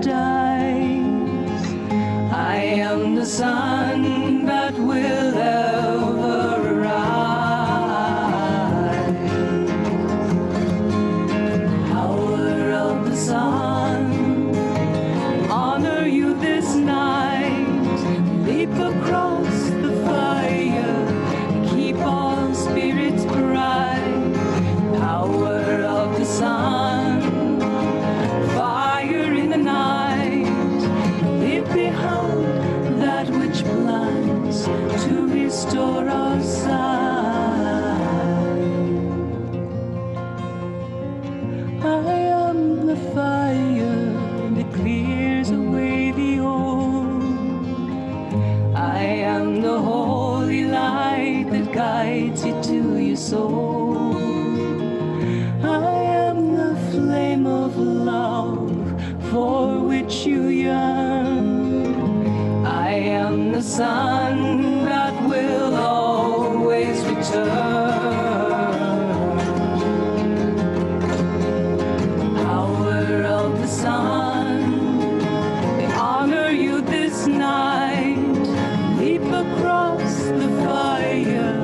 dies. I am the sun that will ever rise. Power of the sun, honor you this night. Leap across the fire, keep all spirits bright. Power of the sun, fire in the night. Leave behind that which blinds to restore our sight. I am the fire that clears away the old. I am the holy light that guides you to your soul. I am the flame of love for which you yearn. I am the sun that will always return. Power of the sun, they honor you this night. Leap across the fire,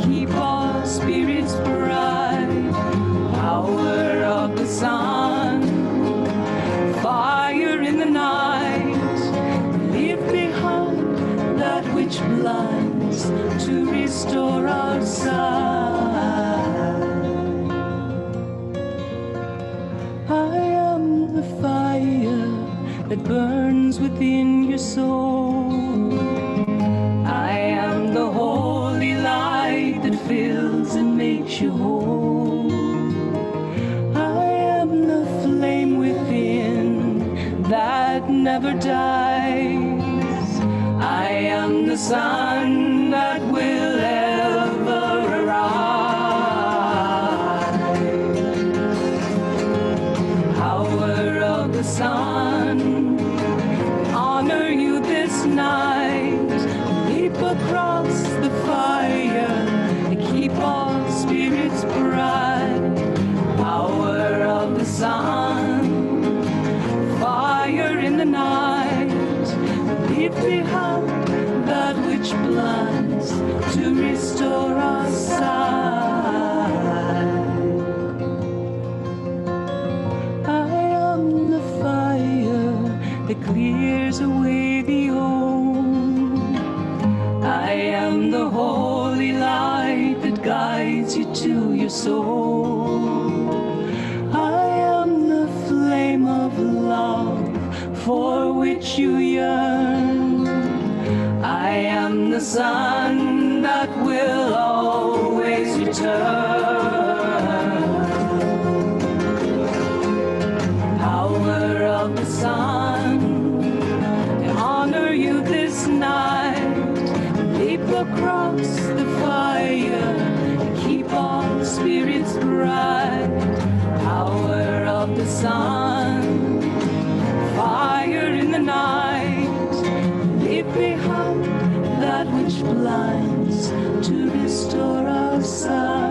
keep all spirits bright. Power of the sun, fire in the night. Leave behind that which blinds to restore our sight. I am the fire that burns within your soul. I am the holy light that fills and makes you whole. I am the flame within that never dies. I am the sun that will ever arise. Power of the sun, honor you this night. Leap across the fire, keep all spirits bright. Power of the sun, fire in the night. Leave behind that which blinds to restore our sight. I am the fire that clears away the old. I am the holy light that guides you to your soul. I am the flame of love for which you yearn. I am the sun that will always return. Power of the sun, they honor you this night. Leap across the fire, keep all spirits bright. Power of the sun, fire in the night. Leave behind that which blinds to restore our sight.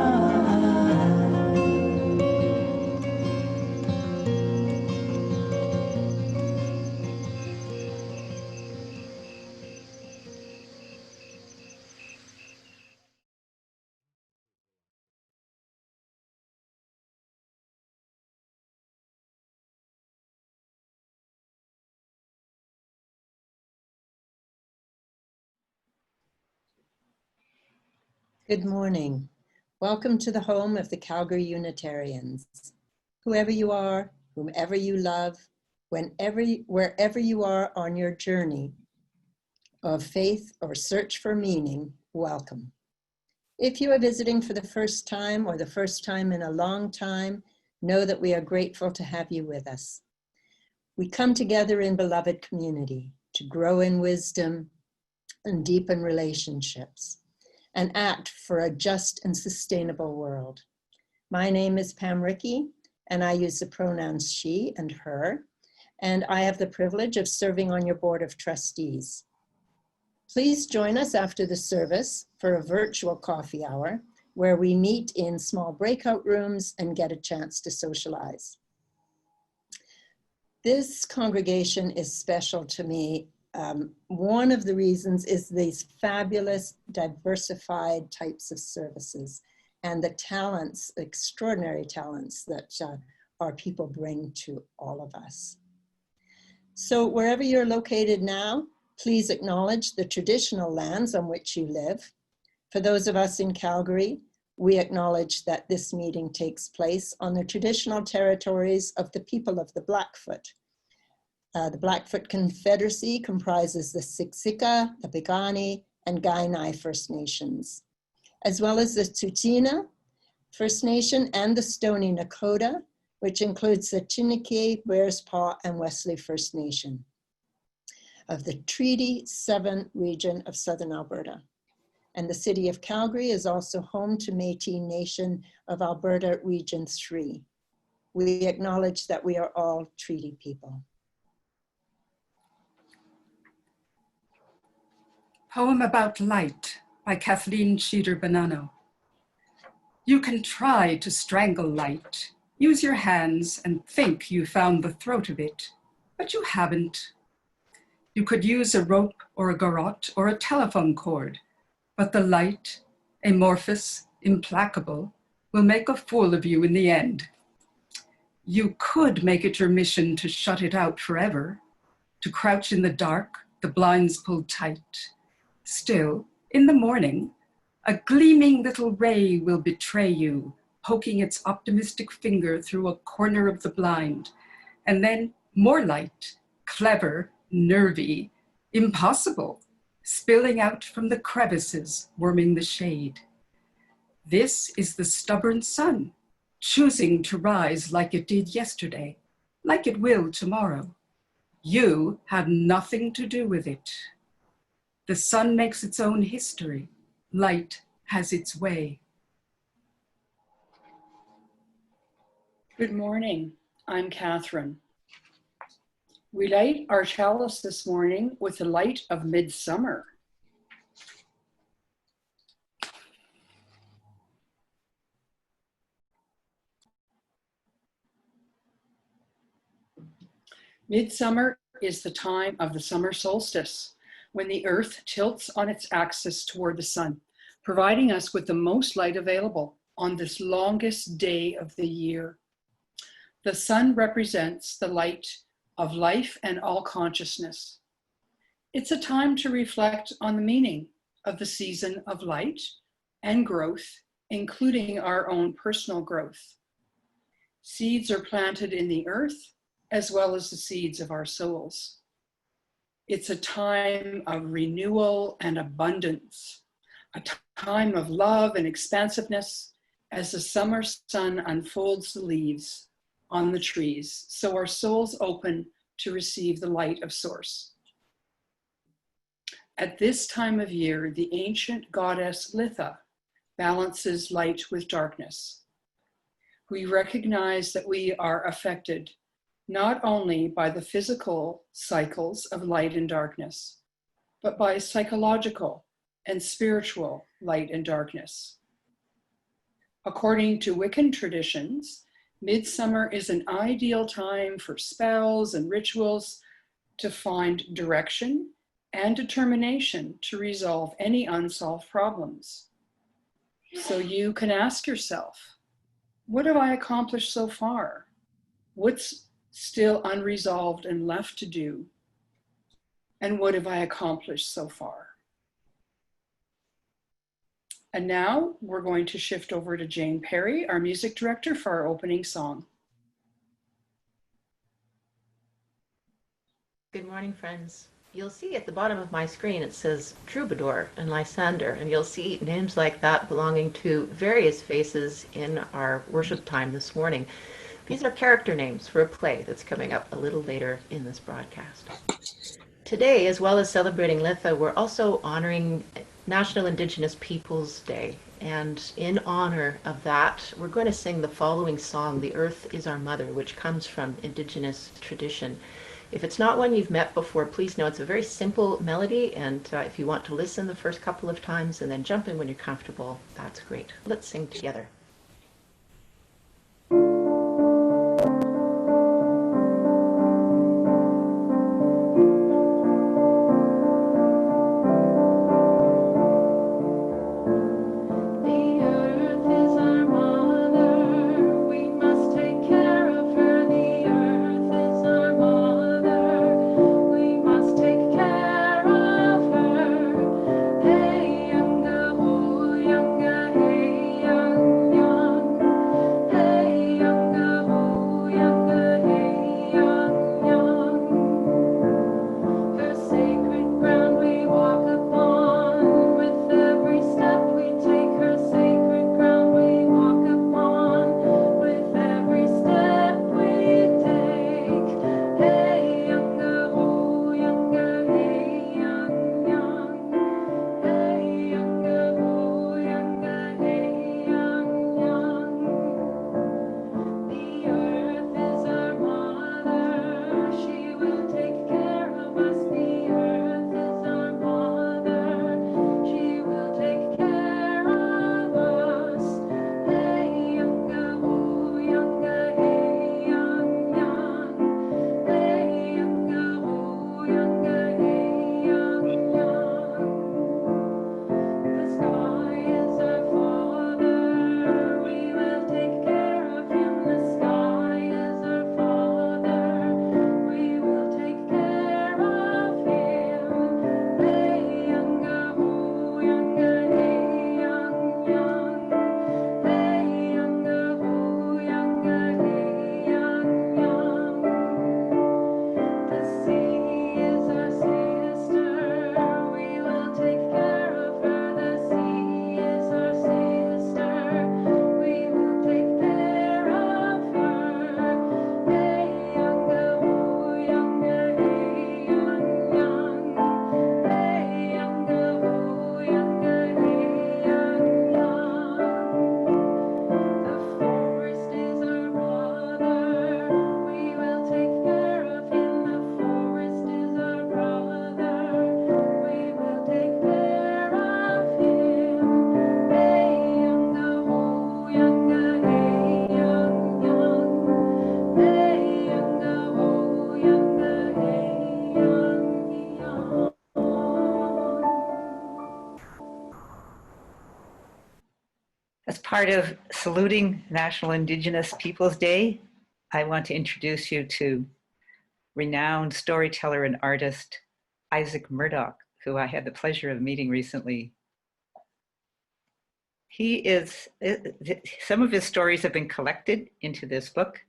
Good morning. Welcome to the home of the Calgary Unitarians. Whoever you are, whomever you love, wherever you are on your journey of faith or search for meaning, welcome. If you are visiting for the first time or the first time in a long time, know that we are grateful to have you with us. We come together in beloved community to grow in wisdom and deepen relationships and act for a just and sustainable world. My name is Pam Rickey, and I use the pronouns she and her, and I have the privilege of serving on your board of trustees. Please join us after the service for a virtual coffee hour where we meet in small breakout rooms and get a chance to socialize. This congregation is special to me. One of the reasons is these fabulous, diversified types of services and the talents, extraordinary talents that our people bring to all of us. So wherever you're located now, please acknowledge the traditional lands on which you live. For those of us in Calgary, we acknowledge that this meeting takes place on the traditional territories of the people of the Blackfoot. The Blackfoot Confederacy comprises the Siksika, the Piikani, and Kainai First Nations, as well as the Tsuut'ina First Nation and the Stoney Nakoda, which includes the Chiniki, Bearspaw, and Wesley First Nation of the Treaty 7 region of Southern Alberta. And the city of Calgary is also home to Métis Nation of Alberta Region 3. We acknowledge that we are all treaty people. Poem About Light by Kathleen Cheater Bonanno. You can try to strangle light. Use your hands and think you found the throat of it, but you haven't. You could use a rope or a garrote or a telephone cord, but the light, amorphous, implacable, will make a fool of you in the end. You could make it your mission to shut it out forever, to crouch in the dark, the blinds pulled tight. Still, in the morning, a gleaming little ray will betray you, poking its optimistic finger through a corner of the blind, and then more light, clever, nervy, impossible, spilling out from the crevices, warming the shade. This is the stubborn sun, choosing to rise like it did yesterday, like it will tomorrow. You have nothing to do with it. The sun makes its own history. Light has its way. Good morning, I'm Catherine. We light our chalice this morning with the light of midsummer. Midsummer is the time of the summer solstice, when the earth tilts on its axis toward the sun, providing us with the most light available on this longest day of the year. The sun represents the light of life and all consciousness. It's a time to reflect on the meaning of the season of light and growth, including our own personal growth. Seeds are planted in the earth, as well as the seeds of our souls. It's a time of renewal and abundance, a time of love and expansiveness as the summer sun unfolds the leaves on the trees, so our souls open to receive the light of Source. At this time of year, the ancient goddess Litha balances light with darkness. We recognize that we are affected not only by the physical cycles of light and darkness, but by psychological and spiritual light and darkness. According to Wiccan traditions, midsummer is an ideal time for spells and rituals to find direction and determination to resolve any unsolved problems. So you can ask yourself, what have I accomplished so far? What's still unresolved and left to do? And what have I accomplished so far? And now we're going to shift over to Jane Perry, our music director, for our opening song. Good morning, friends. You'll see at the bottom of my screen it says Troubadour and Lysander, and you'll see names like that belonging to various faces in our worship time this morning. These are character names for a play that's coming up a little later in this broadcast. Today, as well as celebrating Litha, we're also honoring National Indigenous Peoples Day. And in honor of that, we're going to sing the following song, The Earth is Our Mother, which comes from Indigenous tradition. If it's not one you've met before, please know it's a very simple melody, and if you want to listen the first couple of times and then jump in when you're comfortable, that's great. Let's sing together. part of saluting National Indigenous Peoples Day, I want to introduce you to renowned storyteller and artist Isaac Murdoch, who I had the pleasure of meeting recently. Some of his stories have been collected into this book.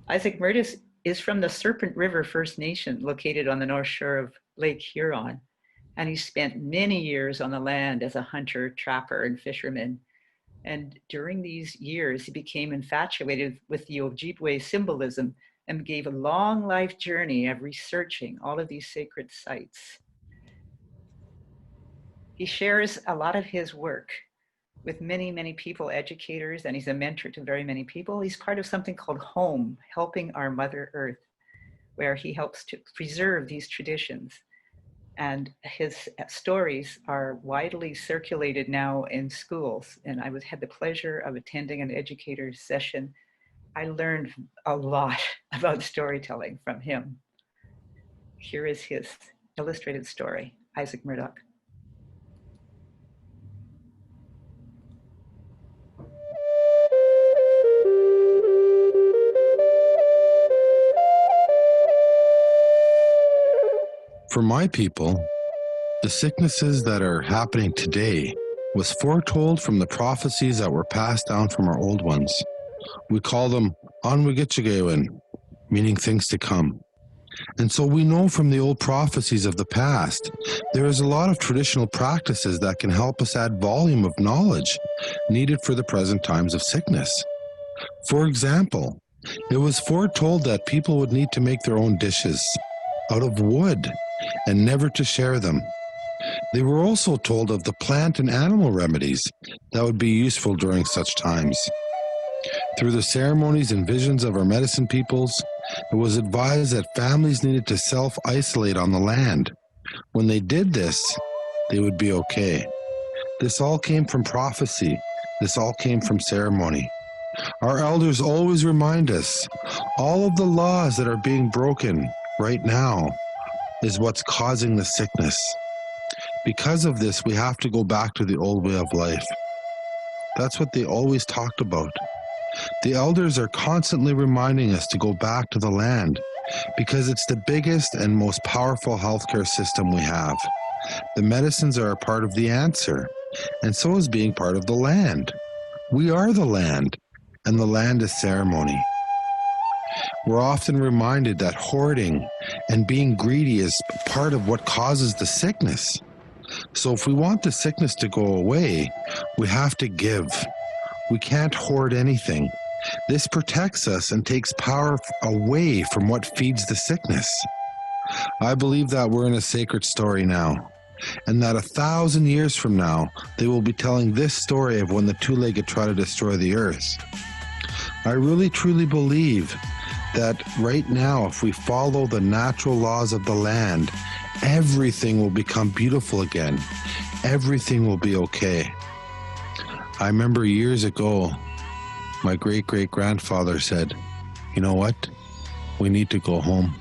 Isaac Murdoch is from the Serpent River First Nation, located on the north shore of Lake Huron. And he spent many years on the land as a hunter, trapper, and fisherman. And during these years, he became infatuated with the Ojibwe symbolism and gave a long life journey of researching all of these sacred sites. He shares a lot of his work with many, many people, educators, and he's a mentor to very many people. He's part of something called HOME, Helping Our Mother Earth, where he helps to preserve these traditions. And his stories are widely circulated now in schools. And I had the pleasure of attending an educator's session. I learned a lot about storytelling from him. Here is his illustrated story, Isaac Murdoch. For my people, the sicknesses that are happening today was foretold from the prophecies that were passed down from our old ones. We call them Anwigitchagewin, meaning things to come. And so we know from the old prophecies of the past, there is a lot of traditional practices that can help us add volume of knowledge needed for the present times of sickness. For example, it was foretold that people would need to make their own dishes out of wood and never to share them. They were also told of the plant and animal remedies that would be useful during such times. Through the ceremonies and visions of our medicine peoples, it was advised that families needed to self-isolate on the land. When they did this, they would be okay. This all came from prophecy. This all came from ceremony. Our elders always remind us, all of the laws that are being broken right now is what's causing the sickness. Because of this, we have to go back to the old way of life. That's what they always talked about. The elders are constantly reminding us to go back to the land because it's the biggest and most powerful healthcare system we have. The medicines are a part of the answer, and so is being part of the land. We are the land, and the land is ceremony. We're often reminded that hoarding and being greedy is part of what causes the sickness. So if we want the sickness to go away, we have to give. We can't hoard anything. This protects us and takes power away from what feeds the sickness. I believe that we're in a sacred story now, and that 1,000 years from now, they will be telling this story of when the two-legged tried to destroy the earth. I really truly believe that right now, if we follow the natural laws of the land, everything will become beautiful again. Everything will be okay. I remember years ago, my great-great-grandfather said, you know what? We need to go home.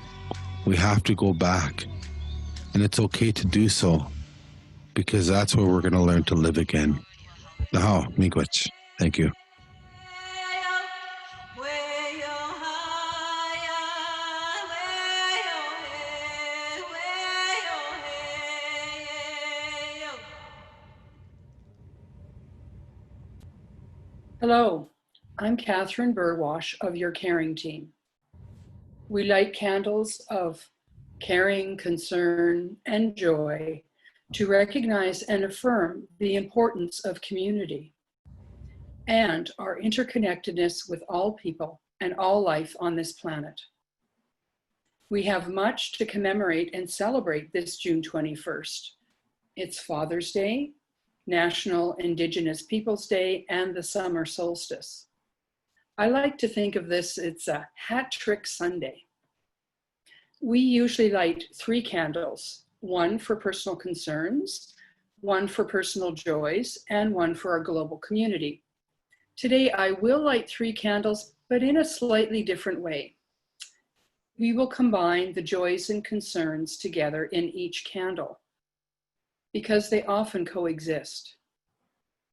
We have to go back. And it's okay to do so, because that's where we're going to learn to live again. Now, miigwech. Thank you. Hello, I'm Catherine Burwash of Your Caring Team. We light candles of caring, concern, and joy to recognize and affirm the importance of community and our interconnectedness with all people and all life on this planet. We have much to commemorate and celebrate this June 21st. It's Father's Day, National Indigenous Peoples Day, and the summer solstice. I like to think of this, it's a hat trick Sunday. We usually light 3 candles, one for personal concerns, one for personal joys, and one for our global community. Today, I will light 3 candles, but in a slightly different way. We will combine the joys and concerns together in each candle, because they often coexist.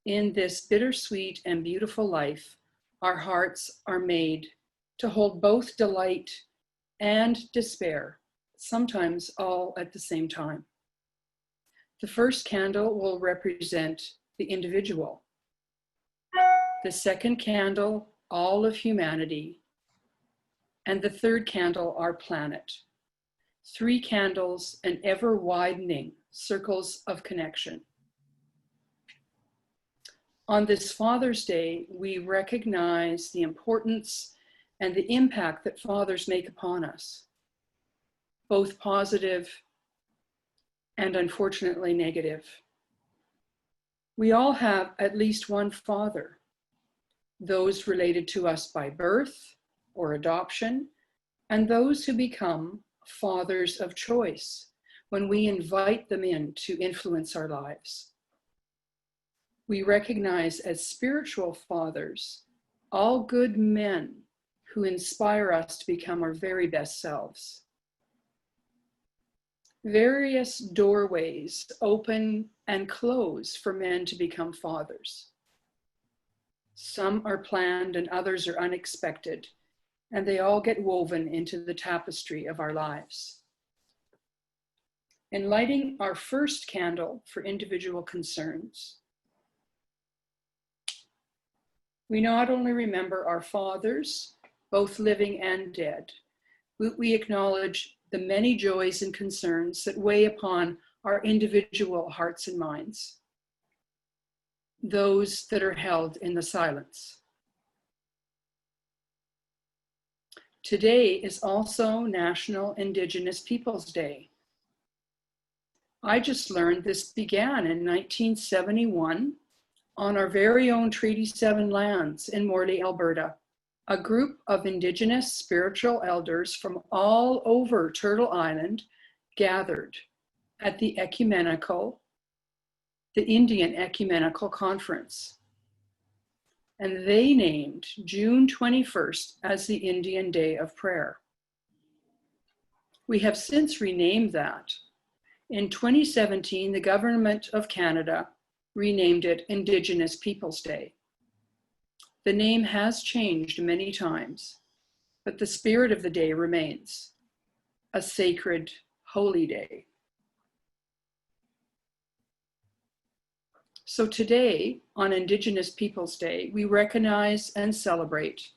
In this bittersweet and beautiful life, our hearts are made to hold both delight and despair, sometimes all at the same time. The first candle will represent the individual. The second candle, all of humanity. And the third candle, our planet. 3 candles and ever widening circles of connection. On this Father's Day, we recognize the importance and the impact that fathers make upon us, both positive and unfortunately negative. We all have at least one father, those related to us by birth or adoption, and those who become fathers of choice when we invite them in to influence our lives. We recognize as spiritual fathers all good men who inspire us to become our very best selves. Various doorways open and close for men to become fathers. Some are planned and others are unexpected, and they all get woven into the tapestry of our lives. In lighting our first candle for individual concerns, we not only remember our fathers, both living and dead, we acknowledge the many joys and concerns that weigh upon our individual hearts and minds, those that are held in the silence. Today is also National Indigenous Peoples Day. I just learned this began in 1971 on our very own Treaty 7 lands in Morley, Alberta. A group of Indigenous spiritual elders from all over Turtle Island gathered at the Indian Ecumenical Conference. And they named June 21st as the Indian Day of Prayer. We have since renamed that. In 2017, the Government of Canada renamed it Indigenous Peoples Day. The name has changed many times, but the spirit of the day remains, a sacred, holy day. So today, on Indigenous Peoples Day, we recognize and celebrate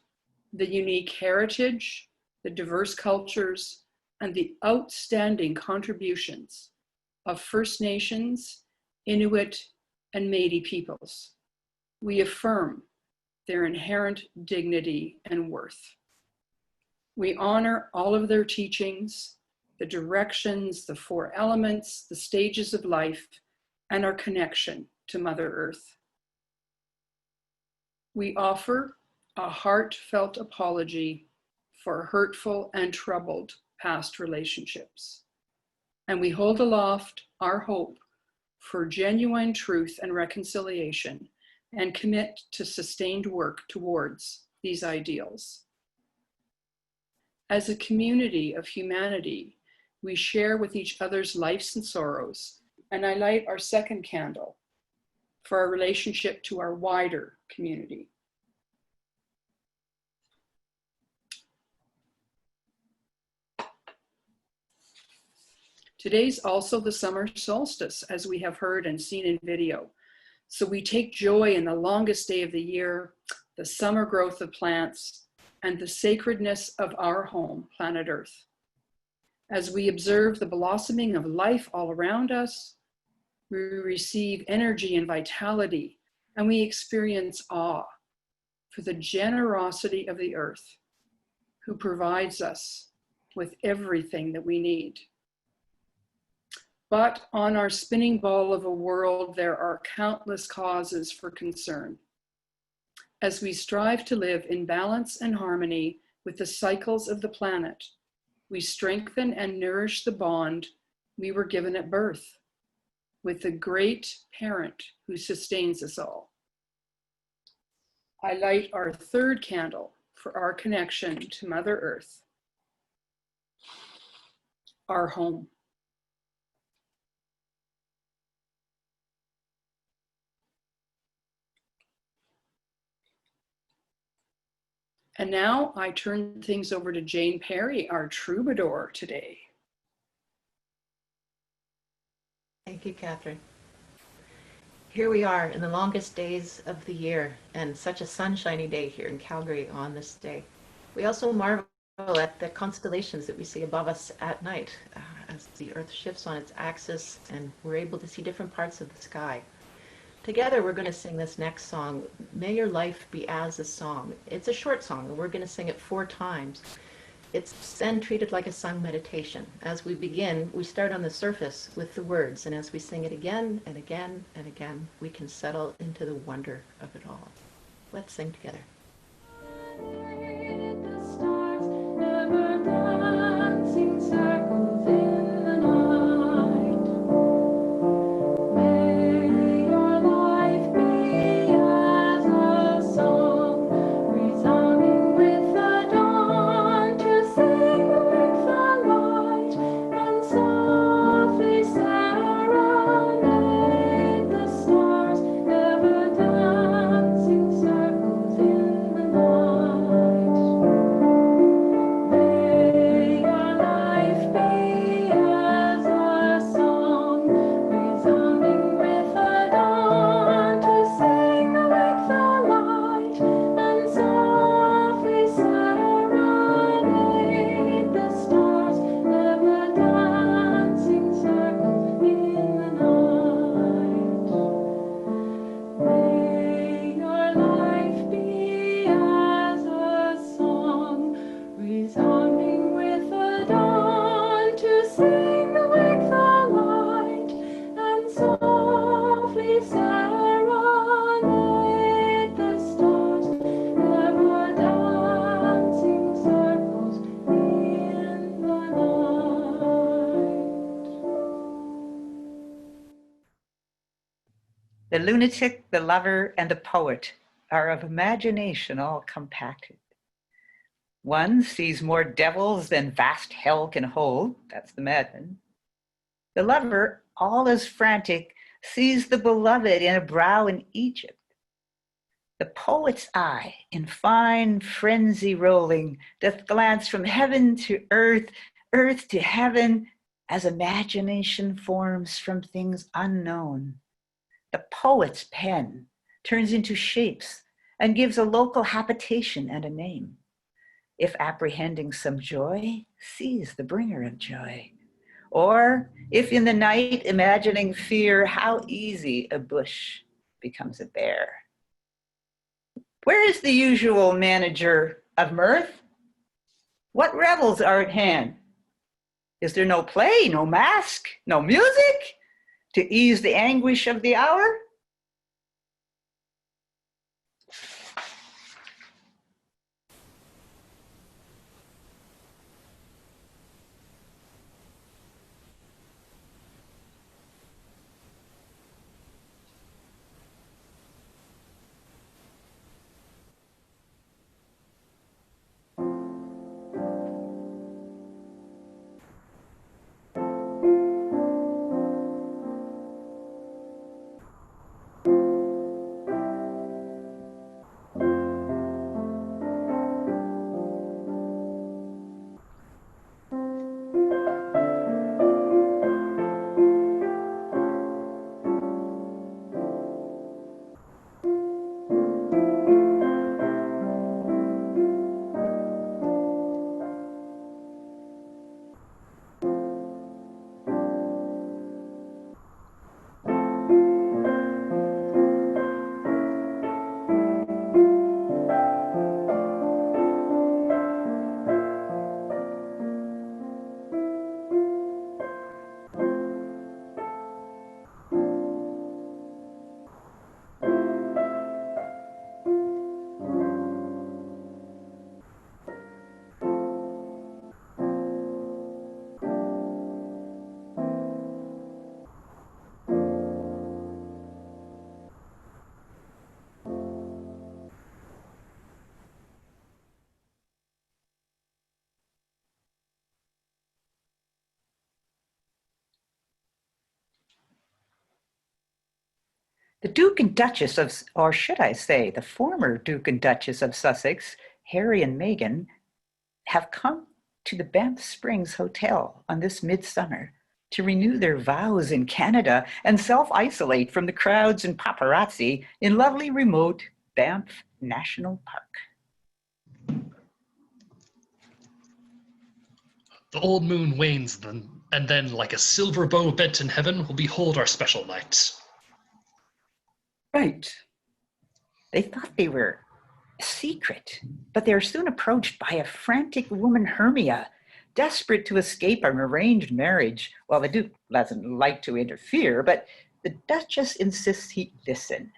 the unique heritage, the diverse cultures, and the outstanding contributions of First Nations, Inuit, and Métis peoples. We affirm their inherent dignity and worth. We honor all of their teachings, the directions, the 4 elements, the stages of life, and our connection to Mother Earth. We offer a heartfelt apology for hurtful and troubled past relationships. And we hold aloft our hope for genuine truth and reconciliation, and commit to sustained work towards these ideals. As a community of humanity, we share with each other's lives and sorrows, and I light our second candle for our relationship to our wider community. Today's also the summer solstice, as we have heard and seen in video. So we take joy in the longest day of the year, the summer growth of plants, and the sacredness of our home, planet Earth. As we observe the blossoming of life all around us, we receive energy and vitality, and we experience awe for the generosity of the earth, who provides us with everything that we need. But on our spinning ball of a world, there are countless causes for concern. As we strive to live in balance and harmony with the cycles of the planet, we strengthen and nourish the bond we were given at birth with the great parent who sustains us all. I light our third candle for our connection to Mother Earth, our home. And now I turn things over to Jane Perry, our troubadour today. Thank you, Catherine. Here we are in the longest days of the year, and such a sunshiny day here in Calgary on this day. We also marvel at the constellations that we see above us at night as the Earth shifts on its axis, and we're able to see different parts of the sky. Together, we're going to sing this next song, May Your Life Be As a Song. It's a short song, and we're going to sing it 4 times. It's then treated like a sung meditation. As we begin, we start on the surface with the words, and as we sing it again and again and again, we can settle into the wonder of it all. Let's sing together. The stars never dancing circles in the night. May your life be as a song, resounding with the dawn, to sing with the light and softly serenade the stars, never dancing circles in the night. May your life be as a song, resounding with the dawn, to sing with the light and softly serenade the stars, never dancing circles in the night. May your life be as a song, resounding with the dawn, to sing with the light and softly serenade the stars, never dancing circles in the night. The lunatic, the lover, and the poet are of imagination all compacted. One sees more devils than vast hell can hold, that's the madman. The lover, all as frantic, sees the beloved in a brow in Egypt. The poet's eye, in fine frenzy rolling, doth glance from heaven to earth, earth to heaven, as imagination forms from things unknown. The poet's pen turns into shapes and gives a local habitation and a name. If apprehending some joy, sees the bringer of joy. Or if in the night imagining fear, how easy a bush becomes a bear. Where is the usual manager of mirth? What revels are at hand? Is there no play, no mask, no music to ease the anguish of the hour? The Duke and Duchess of, or should I say, the former Duke and Duchess of Sussex, Harry and Meghan have come to the Banff Springs Hotel on this midsummer to renew their vows in Canada and self-isolate from the crowds and paparazzi in lovely remote Banff National Park. The old moon wanes then, and then, like a silver bow bent in heaven, we'll behold our special night. Right. They thought they were secret, but they are soon approached by a frantic woman, Hermia, desperate to escape an arranged marriage. Well, the Duke doesn't like to interfere, but the Duchess insists he listen.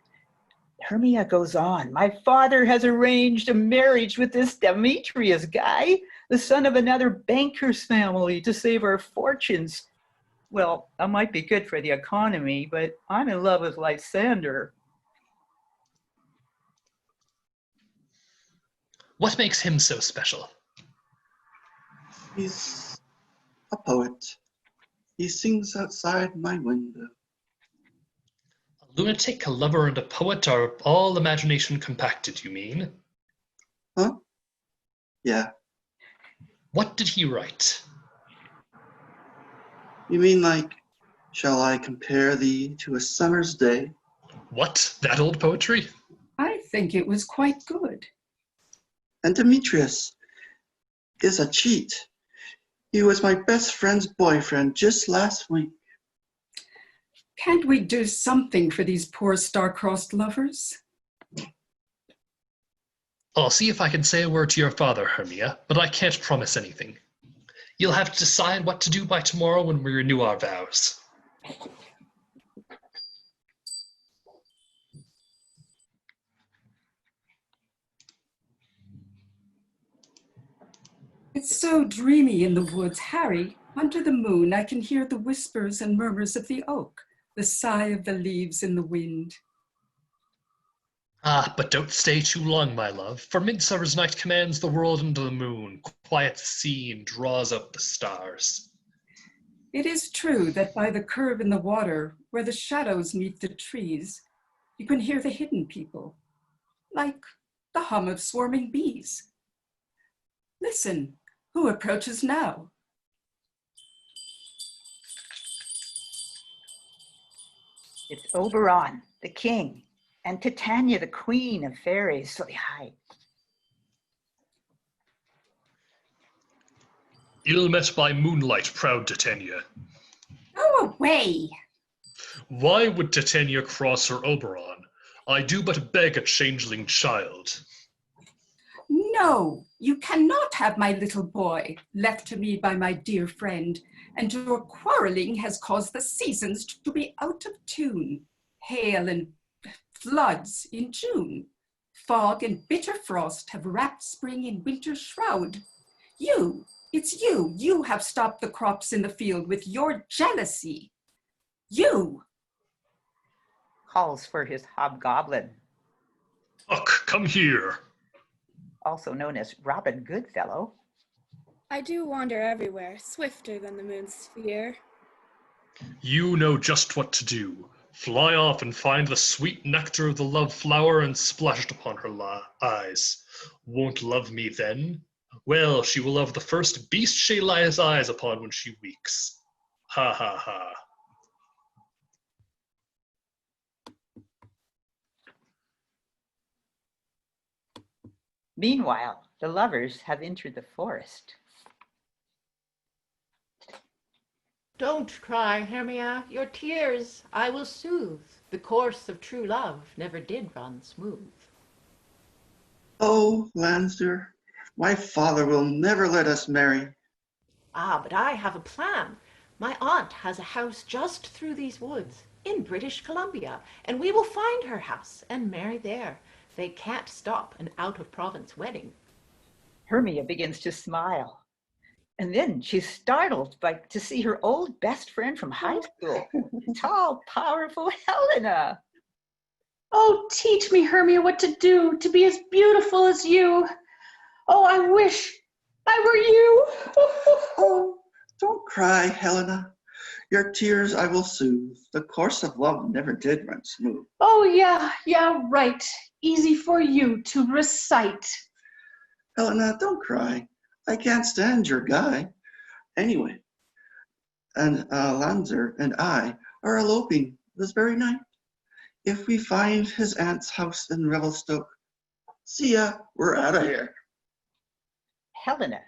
Hermia goes on, my father has arranged a marriage with this Demetrius guy, the son of another banker's family, to save our fortunes. Well, that might be good for the economy, but I'm in love with Lysander. What makes him so special? He's a poet. He sings outside my window. A lunatic, a lover, and a poet are all imagination compacted, you mean? Huh? Yeah. What did he write? You mean like, shall I compare thee to a summer's day? What? That old poetry? I think it was quite good. And Demetrius is a cheat. He was my best friend's boyfriend just last week. Can't we do something for these poor star-crossed lovers? I'll see if I can say a word to your father, Hermia, but I can't promise anything. You'll have to decide what to do by tomorrow when we renew our vows. It's so dreamy in the woods, Harry. Under the moon, I can hear the whispers and murmurs of the oak, the sigh of the leaves in the wind. Ah, but don't stay too long, my love, for Midsummer's night commands the world under the moon, quiets the sea, and draws up the stars. It is true that by the curve in the water, where the shadows meet the trees, you can hear the hidden people, like the hum of swarming bees. Listen, who approaches now? It's Oberon, the king, and Titania, the queen of fairies. So they hide. Ill met by moonlight, proud Titania. Go away! Why would Titania cross her Oberon? I do but beg a changeling child. No, you cannot have my little boy, left to me by my dear friend, and your quarreling has caused the seasons to be out of tune. Hail and floods in June, fog and bitter frost have wrapped spring in winter's shroud. It's you have stopped the crops in the field with your jealousy. You! Calls for his hobgoblin, Puck, come here. also known as Robin Goodfellow. I do wander everywhere, swifter than the moon's sphere. You know just what to do. Fly off and find the sweet nectar of the love flower and splash it upon her eyes. Won't love me then? Well, she will love the first beast she lays eyes upon when she weaks. Ha ha ha. Meanwhile, the lovers have entered the forest. Don't cry, Hermia, your tears I will soothe. The course of true love never did run smooth. Oh, Lansdowne, my father will never let us marry. Ah, but I have a plan. My aunt has a house just through these woods in British Columbia, and we will find her house and marry there. They can't stop an out-of-province wedding. Hermia begins to smile. And then she's startled to see her old best friend from high school, tall, powerful Helena. Oh, teach me, Hermia, what to do to be as beautiful as you. Oh, I wish I were you. Oh, don't cry, Helena. Your tears I will soothe. The course of love never did run smooth. Oh, yeah, right. Easy for you to recite. Helena, don't cry. I can't stand your guy. Anyway, and Lanzer and I are eloping this very night. If we find his aunt's house in Revelstoke, see ya, we're out of here. Helena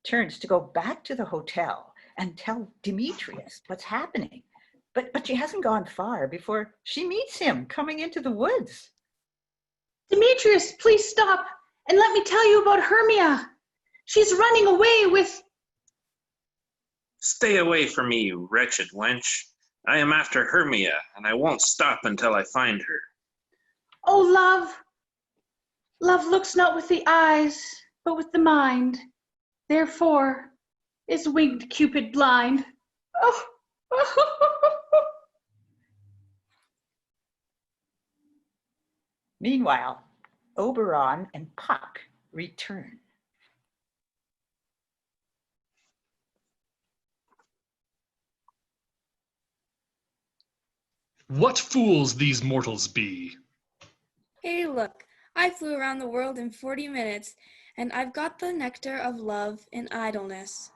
turns to go back to the hotel and tell Demetrius what's happening. But she hasn't gone far before she meets him coming into the woods. Demetrius, please stop and let me tell you about Hermia. She's running away with... Stay away from me, you wretched wench. I am after Hermia, and I won't stop until I find her. Oh, love. Love looks not with the eyes, but with the mind. Therefore is winged Cupid blind. Oh. Meanwhile, Oberon and Puck return. What fools these mortals be! Hey, look, I flew around the world in 40 minutes, and I've got the nectar of love in idleness.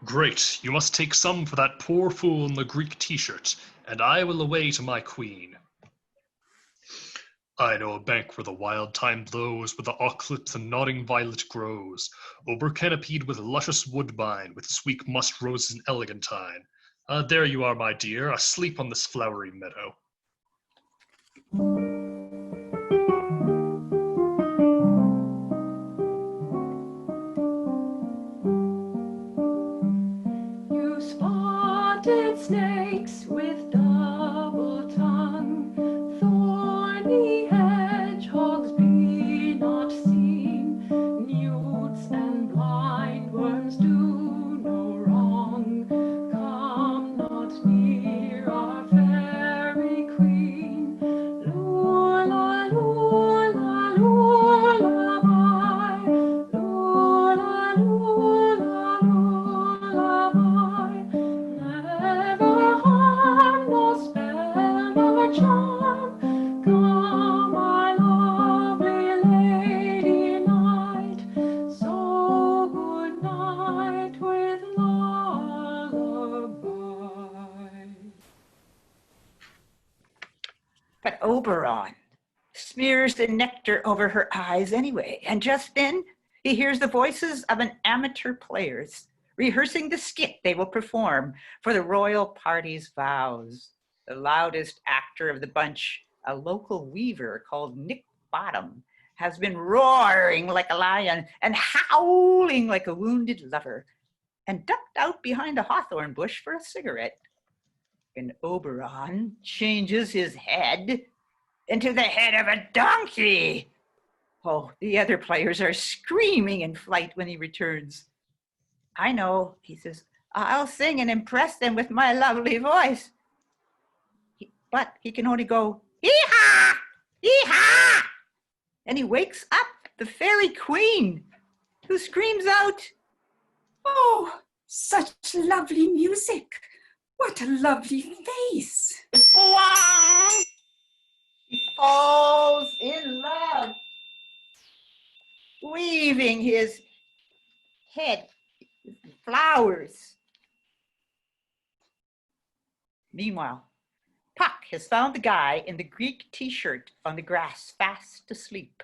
Great, you must take some for that poor fool in the Greek t-shirt, and I will away to my queen. I know a bank where the wild thyme blows, where the oxlips and nodding violet grows, over-canopied with luscious woodbine, with sweet musk roses and elegantine. There you are, my dear, asleep on this flowery meadow. You spotted snakes with double tongue, thorny hedgehogs be not seen, newts and blind worms do no wrong. Come not near our fairy queen. Lula, lula, lula, bye. Lula, lula, lula, bye. Never harm nor spell nor charm. Come, my lovely lady night. So good night with lullaby. But Oberon smears the nectar over her eyes anyway, and just then he hears the voices of an amateur players rehearsing the skit they will perform for the royal party's vows. The loudest actor of the bunch, a local weaver called Nick Bottom, has been roaring like a lion and howling like a wounded lover, and ducked out behind a hawthorn bush for a cigarette. And Oberon changes his head into the head of a donkey. Oh, the other players are screaming in flight when he returns. I know, he says, I'll sing and impress them with my lovely voice. But he can only go, hee-haw, hee-haw. And he wakes up the fairy queen, who screams out, Oh, such lovely music. What a lovely face. Wah! He falls in love, weaving his head with flowers. Meanwhile, Puck has found the guy in the Greek t-shirt on the grass, fast asleep.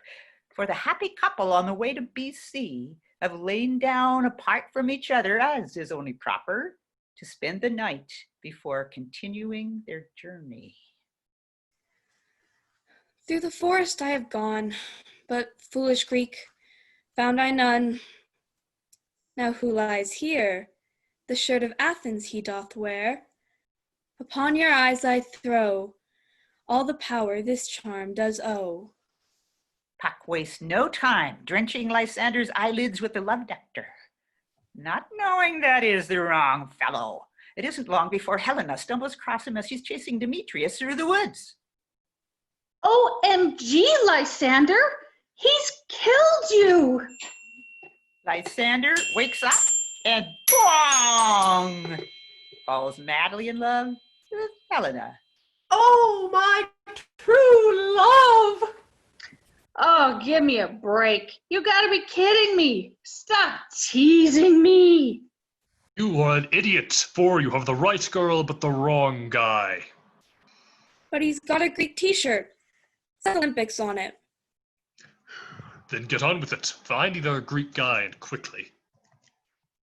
For the happy couple on the way to BC have lain down apart from each other, as is only proper, to spend the night before continuing their journey. Through the forest I have gone, but foolish Greek, found I none. Now who lies here? The shirt of Athens he doth wear. Upon your eyes I throw all the power this charm does owe. Puck wastes no time drenching Lysander's eyelids with the love nectar. Not knowing that is the wrong fellow, it isn't long before Helena stumbles across him as she's chasing Demetrius through the woods. OMG, Lysander! He's killed you! Lysander wakes up and bong! Falls madly in love with Helena. Oh, my true love! Oh, give me a break. You gotta be kidding me. Stop teasing me. You are an idiot, for you have the right girl but the wrong guy. But he's got a Greek t-shirt. It's Olympics on it. Then get on with it. Find either Greek guy and quickly.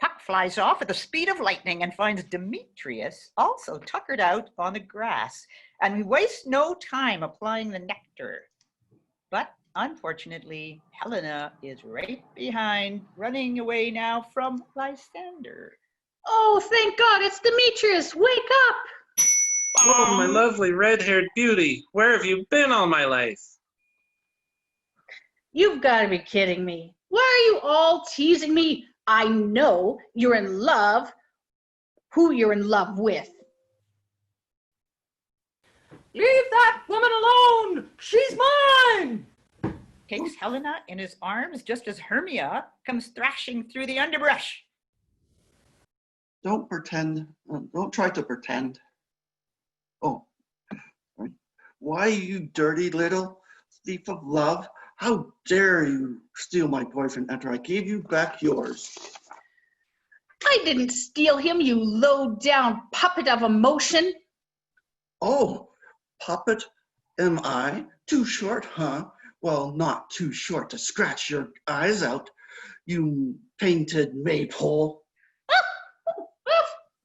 Puck flies off at the speed of lightning and finds Demetrius also tuckered out on the grass, and we waste no time applying the nectar. But unfortunately, Helena is right behind, running away now from Lysander. Oh, thank God, it's Demetrius. Wake up. Oh, my lovely red-haired beauty. Where have you been all my life? You've gotta be kidding me. Why are you all teasing me? I know you're in love. Who you're in love with. Leave that woman alone! She's mine! Takes Helena in his arms just as Hermia comes thrashing through the underbrush. Don't pretend. Don't try to pretend. Oh, why, you dirty little thief of love? How dare you steal my boyfriend after I gave you back yours? I didn't steal him, you low-down puppet of emotion. Oh, puppet, am I? Too short, huh? Well, not too short to scratch your eyes out, you painted maypole.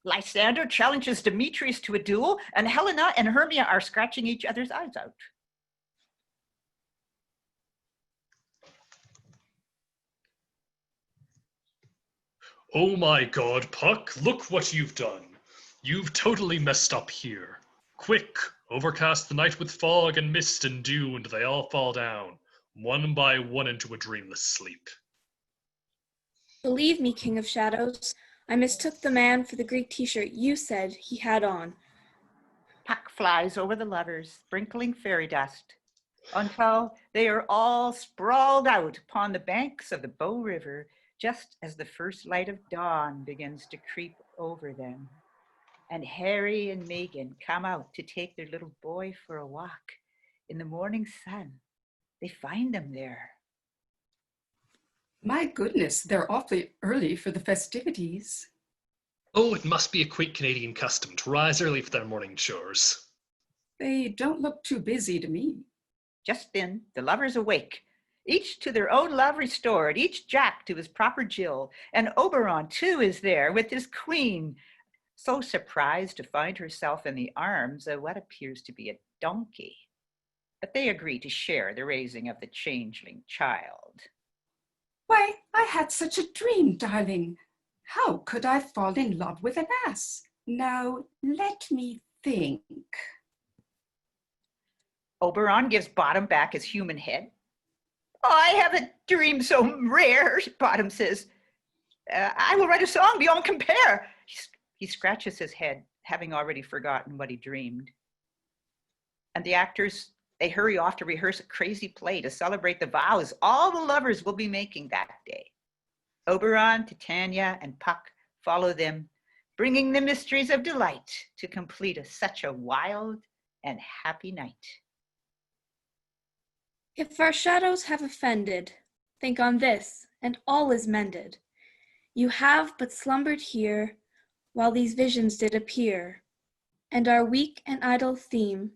Lysander challenges Demetrius to a duel, and Helena and Hermia are scratching each other's eyes out. Oh my god, Puck, look what you've done. You've totally messed up here. Quick, overcast the night with fog and mist and dew, and they all fall down, one by one into a dreamless sleep. Believe me, King of Shadows, I mistook the man for the Greek t-shirt you said he had on. Puck flies over the lovers, sprinkling fairy dust, until they are all sprawled out upon the banks of the Bow River, just as the first light of dawn begins to creep over them. And Harry and Meghan come out to take their little boy for a walk. In the morning sun, they find them there. My goodness, they're awfully early for the festivities. Oh, it must be a quaint Canadian custom to rise early for their morning chores. They don't look too busy to me. Just then, the lovers awake, each to their own love restored, each Jack to his proper Jill, and Oberon too is there with his queen, so surprised to find herself in the arms of what appears to be a donkey. But they agree to share the raising of the changeling child. Why, I had such a dream, darling. How could I fall in love with an ass? Now, let me think. Oberon gives Bottom back his human head. Oh, I haven't dreamed so rare, Bottom says. I will write a song beyond compare. He scratches his head, having already forgotten what he dreamed. And the actors, they hurry off to rehearse a crazy play to celebrate the vows all the lovers will be making that day. Oberon, Titania, and Puck follow them, bringing the mysteries of delight to complete such a wild and happy night. If our shadows have offended, think on this, and all is mended. You have but slumbered here, while these visions did appear, and our weak and idle theme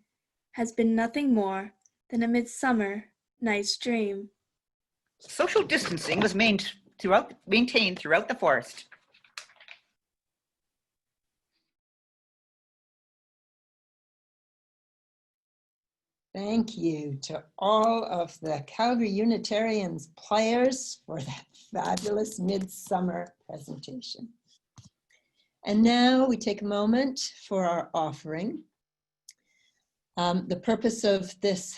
has been nothing more than a midsummer night's dream. Social distancing was maintained throughout the forest. Thank you to all of the Calgary Unitarians players for that fabulous midsummer presentation. And now we take a moment for our offering. The purpose of this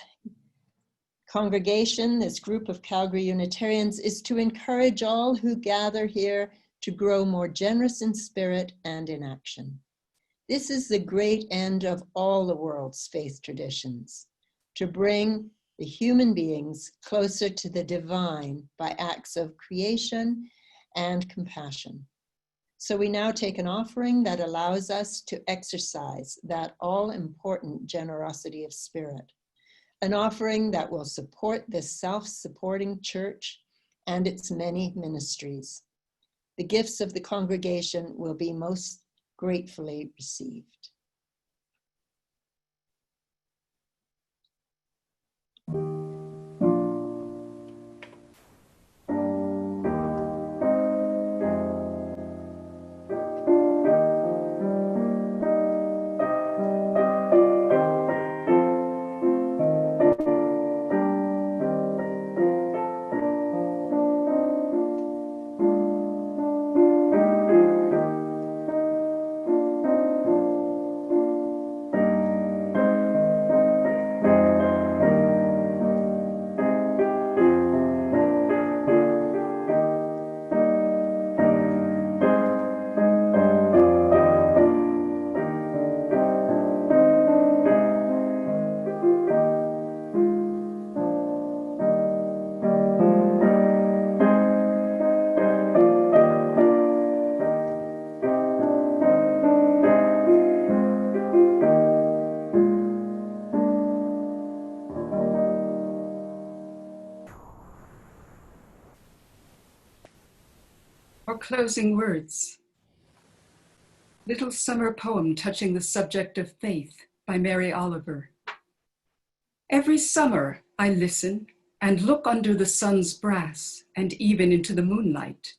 congregation, this group of Calgary Unitarians, is to encourage all who gather here to grow more generous in spirit and in action. This is the great end of all the world's faith traditions, to bring the human beings closer to the divine by acts of creation and compassion. So we now take an offering that allows us to exercise that all-important generosity of spirit, an offering that will support this self-supporting church and its many ministries. The gifts of the congregation will be most gratefully received. Our closing words. Little Summer Poem Touching the Subject of Faith by Mary Oliver. Every summer I listen and look under the sun's brass and even into the moonlight,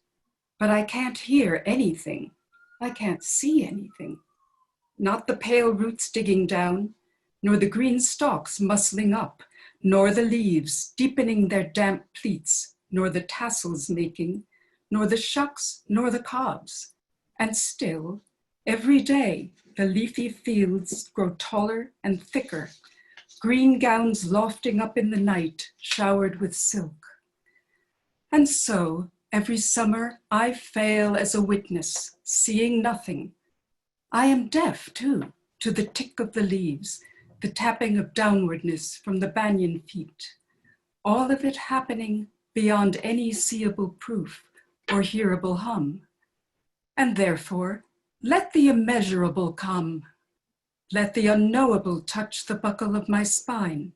but I can't hear anything. I can't see anything. Not the pale roots digging down, nor the green stalks muscling up, nor the leaves deepening their damp pleats, nor the tassels making, nor the shucks, nor the cobs. And still, every day, the leafy fields grow taller and thicker, green gowns lofting up in the night, showered with silk. And so, every summer, I fail as a witness, seeing nothing. I am deaf, too, to the tick of the leaves, the tapping of downwardness from the banyan feet, all of it happening beyond any seeable proof or hearable hum. And therefore, let the immeasurable come. Let the unknowable touch the buckle of my spine.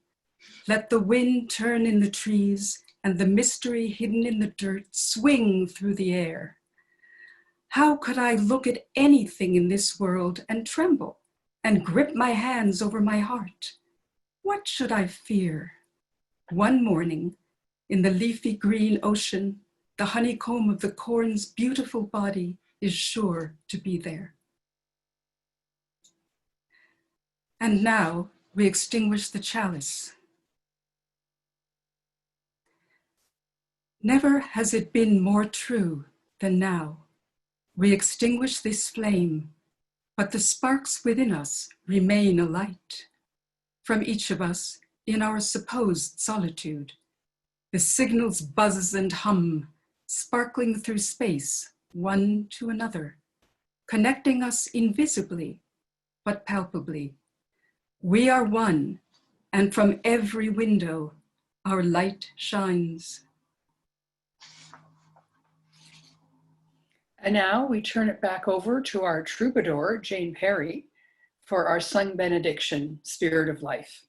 Let the wind turn in the trees and the mystery hidden in the dirt swing through the air. How could I look at anything in this world and tremble and grip my hands over my heart? What should I fear? One morning, in the leafy green ocean, the honeycomb of the corn's beautiful body is sure to be there. And now we extinguish the chalice. Never has it been more true than now. We extinguish this flame, but the sparks within us remain alight. From each of us, in our supposed solitude, the signals buzz and hum, sparkling through space, one to another, connecting us invisibly, but palpably. We are one, and from every window, our light shines. And now we turn it back over to our troubadour, Jane Perry, for our sung benediction, Spirit of Life.